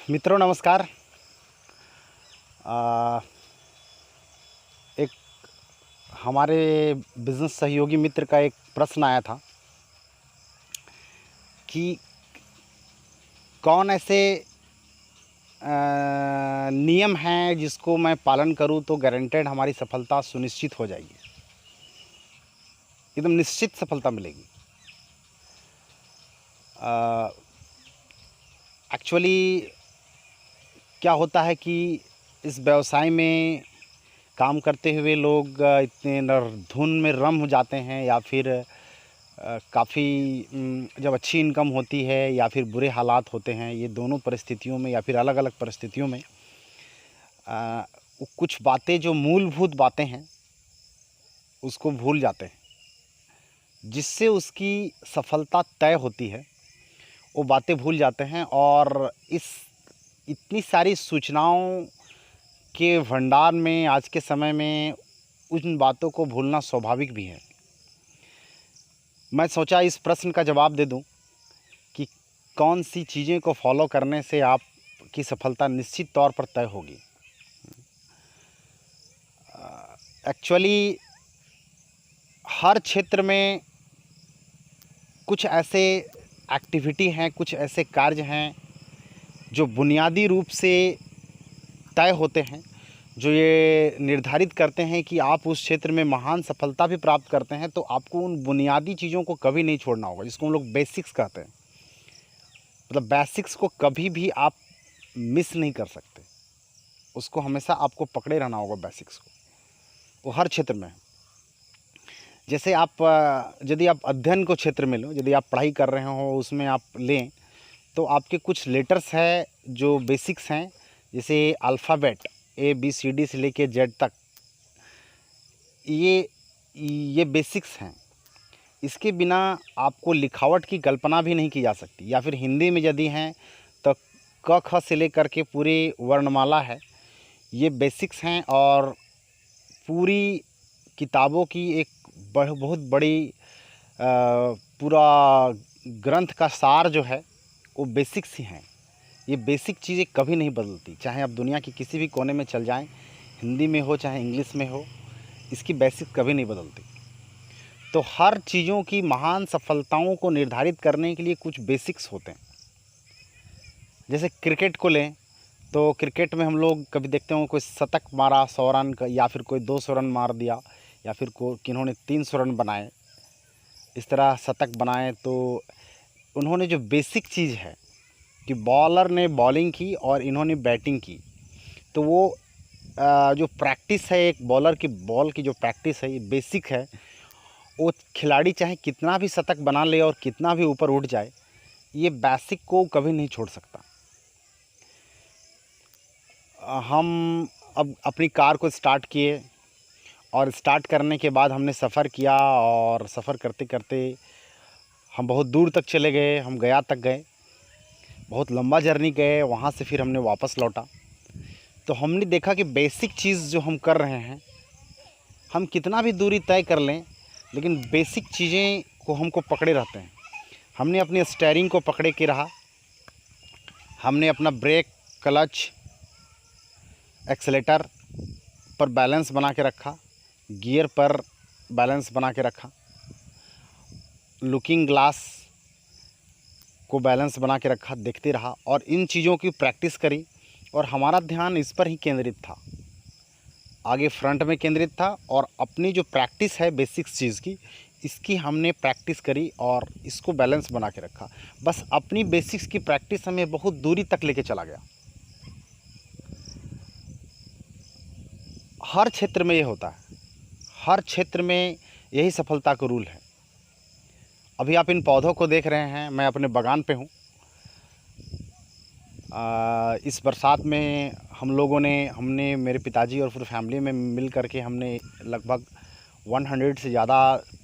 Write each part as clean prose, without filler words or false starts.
मित्रों नमस्कार। आ, एक हमारे बिज़नेस सहयोगी मित्र का एक प्रश्न आया था कि कौन ऐसे नियम हैं जिसको मैं पालन करूं तो गारंटेड हमारी सफलता सुनिश्चित हो जाएगी, एकदम निश्चित सफलता मिलेगी। एक्चुअली क्या होता है कि इस व्यवसाय में काम करते हुए लोग इतने धुन में रम हो जाते हैं, या फिर काफ़ी जब अच्छी इनकम होती है या फिर बुरे हालात होते हैं, ये दोनों परिस्थितियों में या फिर अलग अलग परिस्थितियों में कुछ बातें जो मूलभूत बातें हैं उसको भूल जाते हैं, जिससे उसकी सफलता तय होती है। वो बातें भूल जाते हैं और इस इतनी सारी सूचनाओं के भंडार में आज के समय में उन बातों को भूलना स्वाभाविक भी है। मैं सोचा इस प्रश्न का जवाब दे दूं कि कौन सी चीज़ें को फॉलो करने से आपकी सफलता निश्चित तौर पर तय होगी। एक्चुअली हर क्षेत्र में कुछ ऐसे एक्टिविटी हैं, कुछ ऐसे कार्य हैं जो बुनियादी रूप से तय होते हैं, जो ये निर्धारित करते हैं कि आप उस क्षेत्र में महान सफलता भी प्राप्त करते हैं, तो आपको उन बुनियादी चीज़ों को कभी नहीं छोड़ना होगा, जिसको हम लोग बेसिक्स कहते हैं। मतलब बेसिक्स को कभी भी आप मिस नहीं कर सकते, उसको हमेशा आपको पकड़े रहना होगा बेसिक्स को। वो हर क्षेत्र में है। जैसे आप यदि आप अध्ययन को क्षेत्र में लो, यदि आप पढ़ाई कर रहे हो उसमें आप लें, तो आपके कुछ लेटर्स हैं जो बेसिक्स हैं, जैसे अल्फ़ाबेट ABCD से लेके Z तक, ये बेसिक्स हैं। इसके बिना आपको लिखावट की कल्पना भी नहीं की जा सकती। या फिर हिंदी में यदि हैं तो क ख से लेकर के पूरी वर्णमाला है, ये बेसिक्स हैं। और पूरी किताबों की एक बहुत बड़ी पूरा ग्रंथ का सार जो है वो बेसिक्स ही हैं। ये बेसिक चीज़ें कभी नहीं बदलती, चाहे आप दुनिया के किसी भी कोने में चल जाएं, हिंदी में हो चाहे इंग्लिश में हो, इसकी बेसिक कभी नहीं बदलती। तो हर चीज़ों की महान सफलताओं को निर्धारित करने के लिए कुछ बेसिक्स होते हैं। जैसे क्रिकेट को लें तो क्रिकेट में हम लोग कभी देखते हो कोई शतक मारा 100 रन का, या फिर कोई 200 रन मार दिया, या फिर किन्होंने 300 रन बनाए, इस तरह शतक बनाए। तो उन्होंने जो बेसिक चीज़ है कि बॉलर ने बॉलिंग की और इन्होंने बैटिंग की, तो वो जो प्रैक्टिस है, एक बॉलर की बॉल की जो प्रैक्टिस है, ये बेसिक है। वो खिलाड़ी चाहे कितना भी शतक बना ले और कितना भी ऊपर उठ जाए, ये बेसिक को कभी नहीं छोड़ सकता। हम अब अपनी कार को स्टार्ट किए और स्टार्ट करने के बाद हमने सफ़र किया, और सफ़र करते करते हम बहुत दूर तक चले गए, हम गया तक गए, बहुत लंबा जर्नी गए, वहाँ से फिर हमने वापस लौटा। तो हमने देखा कि बेसिक चीज़ जो हम कर रहे हैं, हम कितना भी दूरी तय कर लें लेकिन बेसिक चीज़ें को हमको पकड़े रहते हैं। हमने अपनी स्टीयरिंग को पकड़े के रहा, हमने अपना ब्रेक, क्लच, एक्सेलेटर पर बैलेंस बना के रखा, गियर पर बैलेंस बना के रखा, लुकिंग ग्लास को बैलेंस बना के रखा, देखते रहा, और इन चीज़ों की प्रैक्टिस करी। और हमारा ध्यान इस पर ही केंद्रित था, आगे फ्रंट में केंद्रित था। और अपनी जो प्रैक्टिस है बेसिक्स चीज़ की, इसकी हमने प्रैक्टिस करी और इसको बैलेंस बना के रखा। बस अपनी बेसिक्स की प्रैक्टिस हमें बहुत दूरी तक लेके चला गया। हर क्षेत्र में ये होता है, हर क्षेत्र में यही सफलता का रूल है। अभी आप इन पौधों को देख रहे हैं, मैं अपने बागान पे हूँ। इस बरसात में हमने मेरे पिताजी और पूरी फैमिली में मिल करके हमने लगभग 100 से ज़्यादा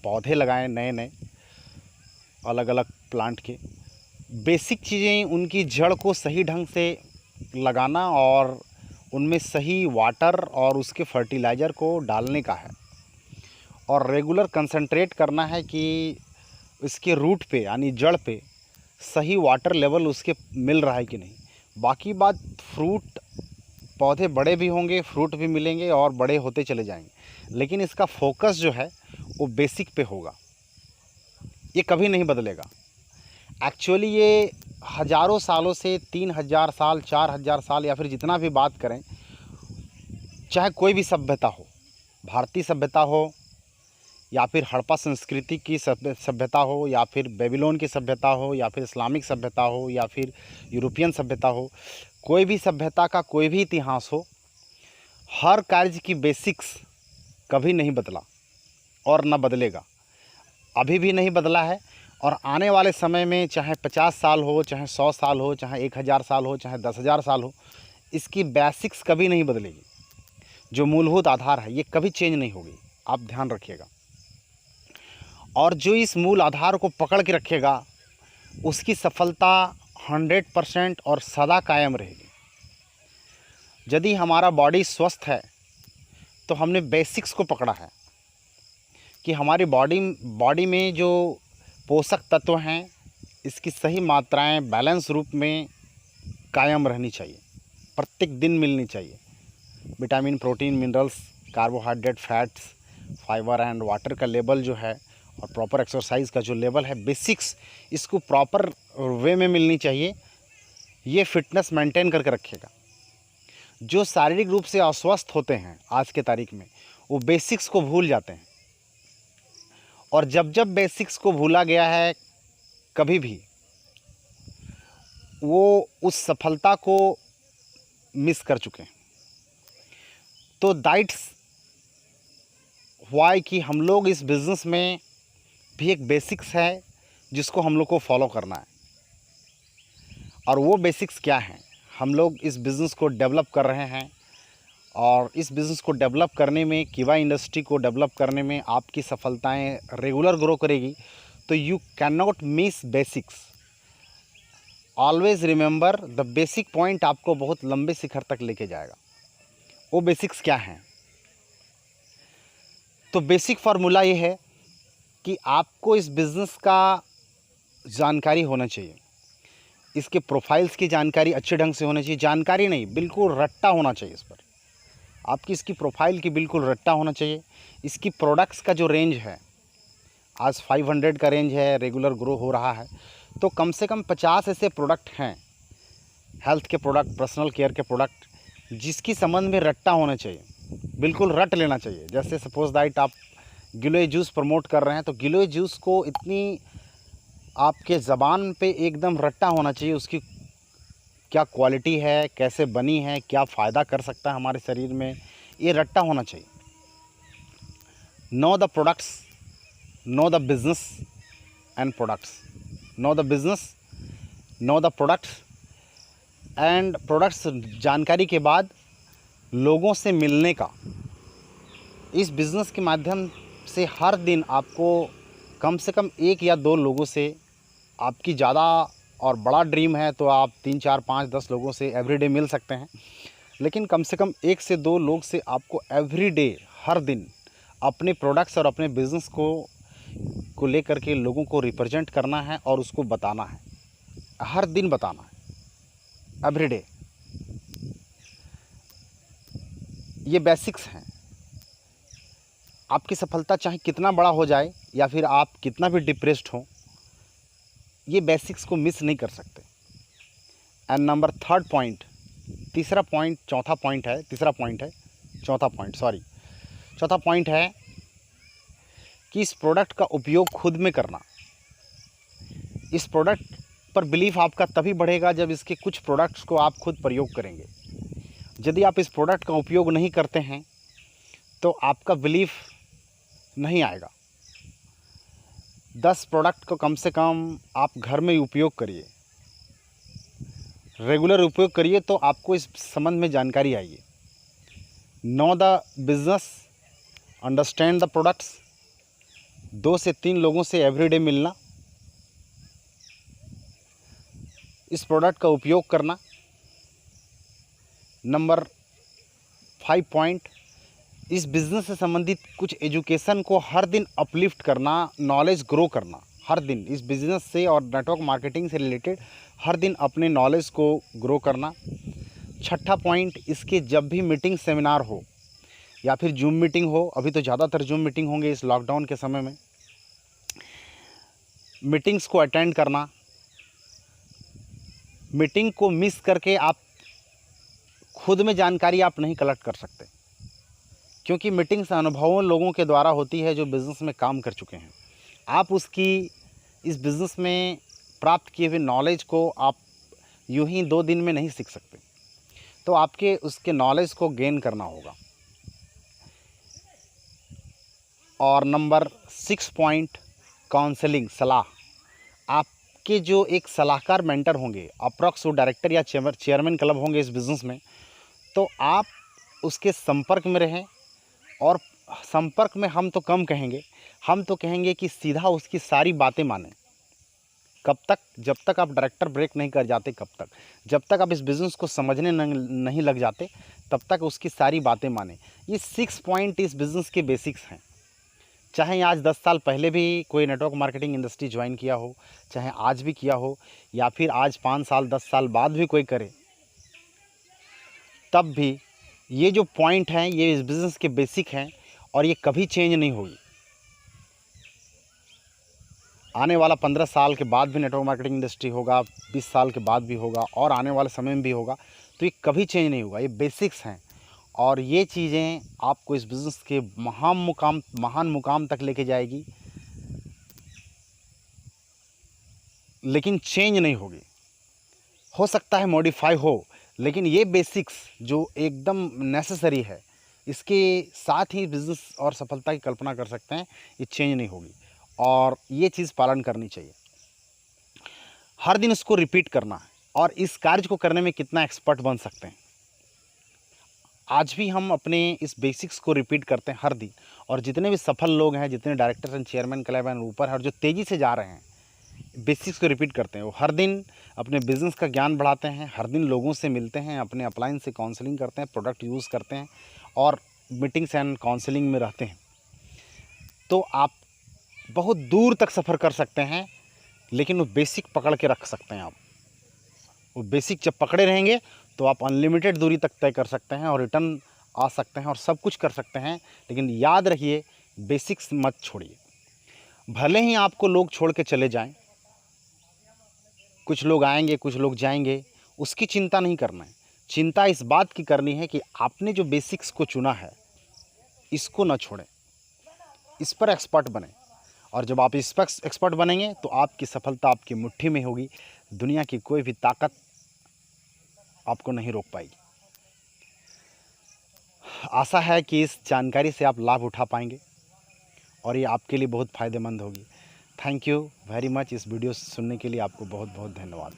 पौधे लगाए, नए नए अलग अलग प्लांट के। बेसिक चीज़ें उनकी जड़ को सही ढंग से लगाना और उनमें सही वाटर और उसके फर्टिलाइज़र को डालने का है, और रेगुलर कंसंट्रेट करना है कि इसके रूट पे यानी जड़ पे सही वाटर लेवल उसके मिल रहा है कि नहीं। बाकी बात फ्रूट, पौधे बड़े भी होंगे, फ्रूट भी मिलेंगे और बड़े होते चले जाएंगे, लेकिन इसका फोकस जो है वो बेसिक पे होगा, ये कभी नहीं बदलेगा। एक्चुअली ये हज़ारों सालों से 3000 साल, 4000 साल या फिर जितना भी बात करें, चाहे कोई भी सभ्यता हो, भारतीय सभ्यता हो या फिर हड़प्पा संस्कृति की सभ्यता हो या फिर बेबीलोन की सभ्यता हो या फिर इस्लामिक सभ्यता हो या फिर यूरोपियन सभ्यता हो, कोई भी सभ्यता का कोई भी इतिहास हो, हर कार्य की बेसिक्स कभी नहीं बदला और न बदलेगा, अभी भी नहीं बदला है। और आने वाले समय में चाहे 50 साल हो, चाहे 100 साल हो, चाहे 1000 साल हो, चाहे 10,000 साल हो, इसकी बेसिक्स कभी नहीं बदलेगी। जो मूलभूत आधार है ये कभी चेंज नहीं होगी, आप ध्यान रखिएगा। और जो इस मूल आधार को पकड़ के रखेगा उसकी सफलता 100% और सदा कायम रहेगी। यदि हमारा बॉडी स्वस्थ है तो हमने बेसिक्स को पकड़ा है कि हमारी बॉडी में जो पोषक तत्व हैं इसकी सही मात्राएं बैलेंस रूप में कायम रहनी चाहिए, प्रत्येक दिन मिलनी चाहिए। Vitamin, protein, minerals, carbohydrate, fats, fibre and water का लेवल जो है और प्रॉपर एक्सरसाइज का जो लेवल है, बेसिक्स इसको प्रॉपर वे में मिलनी चाहिए। ये फिटनेस मेंटेन करके रखेगा। जो शारीरिक रूप से अस्वस्थ होते हैं आज के तारीख में, वो बेसिक्स को भूल जाते हैं, और जब जब बेसिक्स को भूला गया है कभी भी, वो उस सफलता को मिस कर चुके हैं। तो दैट्स व्हाई कि हम लोग इस बिज़नेस में भी एक बेसिक्स है जिसको हम लोग को फॉलो करना है। और वो बेसिक्स क्या हैं? हम लोग इस बिज़नेस को डेवलप कर रहे हैं, और इस बिज़नेस को डेवलप करने में, कीवा इंडस्ट्री को डेवलप करने में आपकी सफलताएं रेगुलर ग्रो करेगी। तो you can not miss basics. Always remember the basic point आपको बहुत लंबे शिखर तक लेके जाएगा। वो बेसिक्स क्या हैं? तो बेसिक फार्मूला ये है कि आपको इस बिज़नेस का जानकारी होना चाहिए, इसके प्रोफाइल्स की जानकारी अच्छे ढंग से होनी चाहिए। जानकारी नहीं, बिल्कुल रट्टा होना चाहिए इस पर। आपकी इसकी प्रोफाइल की बिल्कुल रट्टा होना चाहिए। इसकी प्रोडक्ट्स का जो रेंज है, आज 500 का रेंज है, रेगुलर ग्रो हो रहा है, तो कम से कम 50 ऐसे प्रोडक्ट हैं, हेल्थ के प्रोडक्ट, पर्सनल केयर के प्रोडक्ट, जिसकी संबंध में रट्टा होना चाहिए, बिल्कुल रट लेना चाहिए। जैसे सपोज दैट आप गिलोय जूस प्रमोट कर रहे हैं, तो गिलोय जूस को इतनी आपके ज़बान पे एकदम रट्टा होना चाहिए, उसकी क्या क्वालिटी है, कैसे बनी है, क्या फ़ायदा कर सकता है हमारे शरीर में, ये रट्टा होना चाहिए। Know the products, know the business and products, know the business, know the products and products. जानकारी के बाद लोगों से मिलने का, इस बिज़नेस के माध्यम से हर दिन आपको कम से कम 1 या 2 लोगों से, आपकी ज़्यादा और बड़ा ड्रीम है तो आप 3, 4, 5, 10 लोगों से एवरीडे मिल सकते हैं, लेकिन कम से कम 1 से 2 लोग से आपको एवरीडे, हर दिन अपने प्रोडक्ट्स और अपने बिज़नेस को लेकर के लोगों को रिप्रेजेंट करना है और उसको बताना है, हर दिन बताना है, एवरीडे। ये बेसिक्स हैं। आपकी सफलता चाहे कितना बड़ा हो जाए या फिर आप कितना भी डिप्रेस्ड हो, ये बेसिक्स को मिस नहीं कर सकते। एंड नंबर 3rd पॉइंट, तीसरा पॉइंट, चौथा पॉइंट है, तीसरा पॉइंट है, चौथा पॉइंट, सॉरी, चौथा पॉइंट है कि इस प्रोडक्ट का उपयोग खुद में करना। इस प्रोडक्ट पर बिलीफ आपका तभी बढ़ेगा जब इसके कुछ प्रोडक्ट्स को आप खुद प्रयोग करेंगे। यदि आप इस प्रोडक्ट का उपयोग नहीं करते हैं तो आपका बिलीफ नहीं आएगा। 10 प्रोडक्ट को कम से कम आप घर में उपयोग करिए, रेगुलर उपयोग करिए, तो आपको इस संबंध में जानकारी आएगी। Know the business, understand the products, 2 से 3 लोगों से एवरीडे मिलना, इस प्रोडक्ट का उपयोग करना। नंबर 5 पॉइंट, इस बिज़नेस से संबंधित कुछ एजुकेशन को हर दिन अपलिफ्ट करना, नॉलेज ग्रो करना, हर दिन इस बिज़नेस से और नेटवर्क मार्केटिंग से रिलेटेड हर दिन अपने नॉलेज को ग्रो करना। छठा पॉइंट, इसके जब भी मीटिंग सेमिनार हो या फिर जूम मीटिंग हो, अभी तो ज़्यादातर जूम मीटिंग होंगे इस लॉकडाउन के समय में, मीटिंग्स को अटेंड करना। मीटिंग को मिस करके आप खुद में जानकारी आप नहीं कलेक्ट कर सकते, क्योंकि मीटिंग्स अनुभवों लोगों के द्वारा होती है जो बिज़नेस में काम कर चुके हैं। आप उसकी इस बिज़नेस में प्राप्त किए हुए नॉलेज को आप यूं ही 2 दिन में नहीं सीख सकते, तो आपके उसके नॉलेज को गेन करना होगा। और नंबर 6 पॉइंट, काउंसलिंग, सलाह। आपके जो एक सलाहकार मेंटर होंगे, अप्रॉक्स वो डायरेक्टर या चेयरमैन क्लब होंगे इस बिज़नेस में, तो आप उसके संपर्क में रहें। और संपर्क में हम तो कम कहेंगे, हम तो कहेंगे कि सीधा उसकी सारी बातें मानें। कब तक? जब तक आप डायरेक्टर ब्रेक नहीं कर जाते, कब तक? जब तक आप इस बिज़नेस को समझने नहीं लग जाते, तब तक उसकी सारी बातें मानें। ये 6 पॉइंट इस बिज़नेस के बेसिक्स हैं। चाहे आज 10 साल पहले भी कोई नेटवर्क मार्केटिंग इंडस्ट्री ज्वाइन किया हो, चाहे आज भी किया हो, या फिर आज 5 साल 10 साल बाद भी कोई करे, तब भी ये जो पॉइंट हैं ये इस बिज़नेस के बेसिक हैं और ये कभी चेंज नहीं होगी। आने वाला 15 साल के बाद भी नेटवर्क मार्केटिंग इंडस्ट्री होगा, 20 साल के बाद भी होगा और आने वाले समय में भी होगा, तो ये कभी चेंज नहीं होगा। ये बेसिक्स हैं और ये चीज़ें आपको इस बिज़नेस के महान मुकाम तक लेके जाएगी, लेकिन चेंज नहीं होगी। हो सकता है मॉडिफाई हो, लेकिन ये बेसिक्स जो एकदम नेसेसरी है, इसके साथ ही बिज़नेस और सफलता की कल्पना कर सकते हैं, ये चेंज नहीं होगी और ये चीज़ पालन करनी चाहिए। हर दिन इसको रिपीट करना है और इस कार्य को करने में कितना एक्सपर्ट बन सकते हैं। आज भी हम अपने इस बेसिक्स को रिपीट करते हैं हर दिन, और जितने भी सफल लोग हैं, जितने डायरेक्टर्स एंड चेयरमैन क्लब हैं ऊपर है और जो तेज़ी से जा रहे हैं, बेसिक्स को रिपीट करते हैं। वो हर दिन अपने बिज़नेस का ज्ञान बढ़ाते हैं, हर दिन लोगों से मिलते हैं, अपने अपलाइन से काउंसलिंग करते हैं, प्रोडक्ट यूज़ करते हैं और मीटिंग्स एंड काउंसलिंग में रहते हैं। तो आप बहुत दूर तक सफ़र कर सकते हैं, लेकिन वो बेसिक पकड़ के रख सकते हैं। आप वो बेसिक जब पकड़े रहेंगे तो आप अनलिमिटेड दूरी तक तय कर सकते हैं और रिटर्न आ सकते हैं और सब कुछ कर सकते हैं। लेकिन याद रखिए, बेसिक्स मत छोड़िए। भले ही आपको लोग छोड़ के चले जाएं, कुछ लोग आएंगे, कुछ लोग जाएंगे, उसकी चिंता नहीं करना है। चिंता इस बात की करनी है कि आपने जो बेसिक्स को चुना है, इसको ना छोड़ें, इस पर एक्सपर्ट बने। और जब आप इस पर एक्सपर्ट बनेंगे तो आपकी सफलता आपकी मुट्ठी में होगी। दुनिया की कोई भी ताकत आपको नहीं रोक पाएगी। आशा है कि इस जानकारी से आप लाभ उठा पाएंगे और ये आपके लिए बहुत फ़ायदेमंद होगी। Thank you very much. इस वीडियो सुनने के लिए आपको बहुत बहुत धन्यवाद।